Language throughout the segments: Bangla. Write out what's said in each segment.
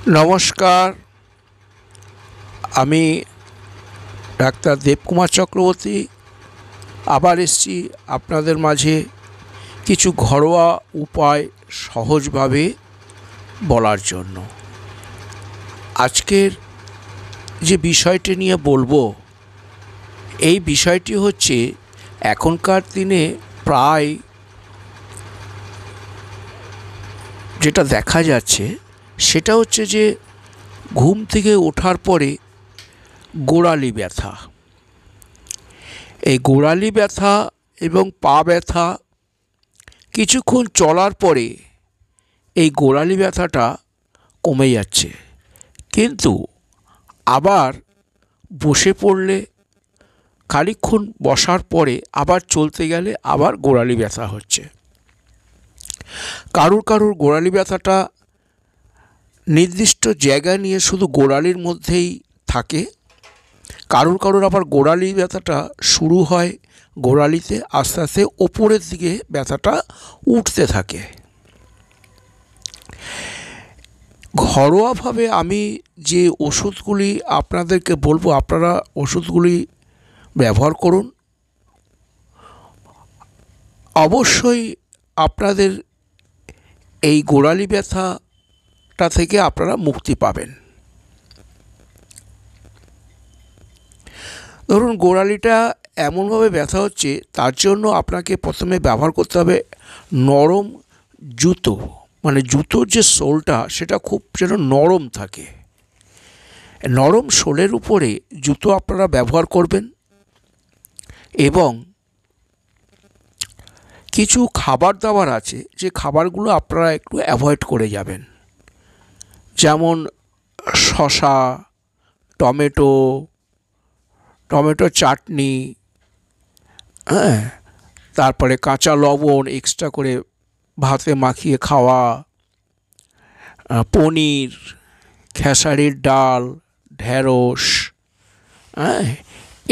নমস্কার, আমি ডাক্তার দেবকুমার চক্রবর্তী আবার এসেছি আপনাদের মাঝে কিছু ঘরোয়া উপায় সহজভাবে বলার জন্য। আজকের যে বিষয়টি নিয়ে বলবো, এই বিষয়টি হচ্ছে এখনকার দিনে প্রায় যেটা দেখা যাচ্ছে সেটা হচ্ছে যে ঘুম থেকে ওঠার পরে গোড়ালি ব্যথা। এই গোড়ালি ব্যথা এবং পা ব্যথা কিছুক্ষণ চলার পরে এই গোড়ালি ব্যথাটা কমে যাচ্ছে, কিন্তু আবার বসে পড়লে খানিকক্ষণ বসার পরে আবার চলতে গেলে আবার গোড়ালি ব্যথা হচ্ছে। কারুর গোড়ালি ব্যথাটা নির্দিষ্ট জায়গা নিয়ে শুধু গোড়ালির মধ্যেই থাকে, কারুর আবার গোড়ালি ব্যথাটা শুরু হয় গোড়ালিতে, আস্তে আস্তে ওপরের দিকে ব্যথাটা উঠতে থাকে। ঘরোয়াভাবে আমি যে ওষুধগুলি আপনাদেরকে বলবো, আপনারা ওষুধগুলি ব্যবহার করুন। অবশ্যই আপনাদের এই গোড়ালি ব্যথাটা থেকে আপনারা মুক্তি পাবেন। ধরুন, গোড়ালিটা এমনভাবে ব্যথা হচ্ছে, তার জন্য আপনাকে প্রথমে ব্যবহার করতে হবে নরম জুতো। মানে জুতোর যে সোলটা সেটা খুব যেন নরম থাকে। নরম সোলের উপরে জুতো আপনারা ব্যবহার করবেন এবং কিছু খাবার দাবার আছে যে খাবারগুলো আপনারা একটু অ্যাভয়েড করে যাবেন, যেমন শসা, টমেটো চাটনি, তারপরে কাঁচা লবণ এক্সট্রা করে ভাতে মাখিয়ে খাওয়া, পনির, খেসারির ডাল, ঢেঁড়স,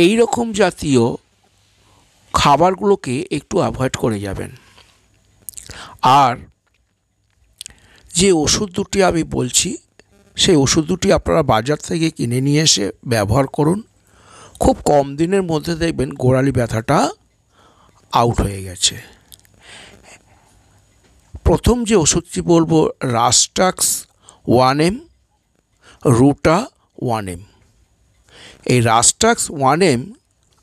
এই রকম জাতীয় খাবারগুলোকে একটু অ্যাভয়েড করে যাবেন। আর যে ওষুধ দুটি আমি বলছি, সেই ওষুধ দুটি আপনারা বাজার থেকে কিনে নিয়ে এসে ব্যবহার করুন। খুব কম দিনের মধ্যে দেখবেন গোড়ালি ব্যথাটা আউট হয়ে গেছে। প্রথম যে ওষুধটি বলবো, রাস্টাক্স 1M, রুটা 1M। এই রাস্টাক্স 1M,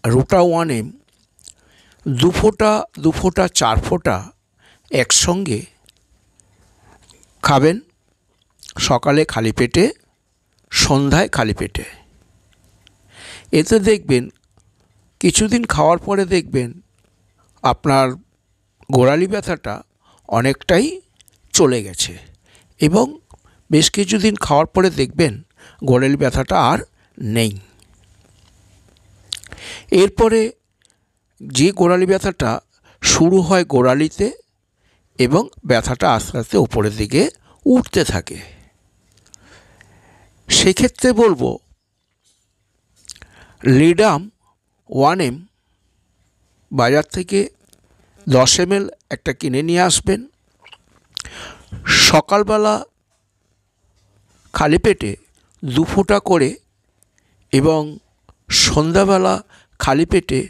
রুটা 1M 2 ফোঁটা 4 ফোঁটা একসঙ্গে খাবেন, সকালে খালি পেটে, সন্ধ্যায় খালি পেটে। এতে দেখবেন কিছুদিন খাওয়ার পরে দেখবেন আপনার গোড়ালি ব্যথাটা অনেকটাই চলে গেছে, এবং বেশ কিছুদিন খাওয়ার পরে দেখবেন গোড়ালি ব্যথাটা আর নেই। এরপরে যে গোড়ালি ব্যথাটা শুরু হয় গোড়ালিতে এবং ব্যথাটা আস্তে আস্তে উপরের দিকে উঠতে থাকে, সেক্ষেত্রে বলবো লিডাম 1M বাজার থেকে 10 ml একটা কিনে নিয়ে আসবেন। সকালবেলা খালি পেটে 2 ফোঁটা করে এবং সন্ধ্যাবেলা খালি পেটে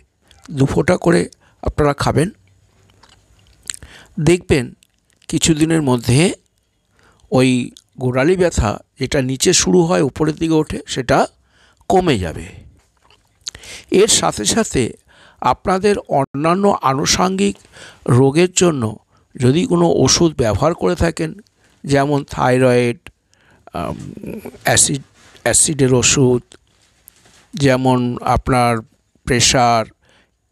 2 ফোঁটা করে আপনারা খাবেন। দেখবেন কিছুদিনের মধ্যে ওই গোড়ালি ব্যথা যেটা নিচে শুরু হয় উপরের দিকে ওঠে সেটা কমে যাবে। এর সাথে সাথে আপনাদের অন্যান্য আনুষঙ্গিক রোগের জন্য যদি কোনো ওষুধ ব্যবহার করে থাকেন, যেমন থাইরয়েড, অ্যাসিডের ওষুধ, যেমন আপনার প্রেশার,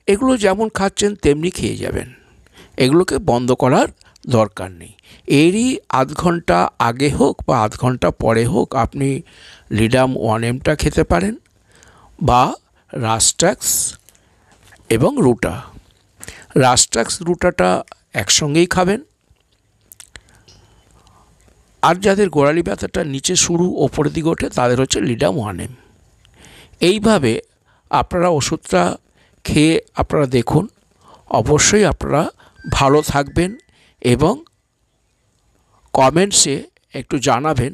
এগুলো যেমন খাচ্ছেন তেমনি খেয়ে যাবেন। এগুলোকে বন্ধ করার দরকার নেই। এরই আধ ঘন্টা আগে হোক বা আধ ঘন্টা পরে হোক আপনি লিডাম 1Mটা খেতে পারেন, বা রাস্টাক্স এবং রুটা। রাস্টাক্স রুটাটা একসঙ্গেই খাবেন। আর যাদের গোড়ালি ব্যথাটা নিচে শুরু ওপরের দিকে ওঠে তাদের হচ্ছে লিডাম 1M। এইভাবে আপনারা ওষুধটা খেয়ে আপনারা দেখুন, অবশ্যই আপনারা ভালো থাকবেন এবং কমেন্টসে একটু জানাবেন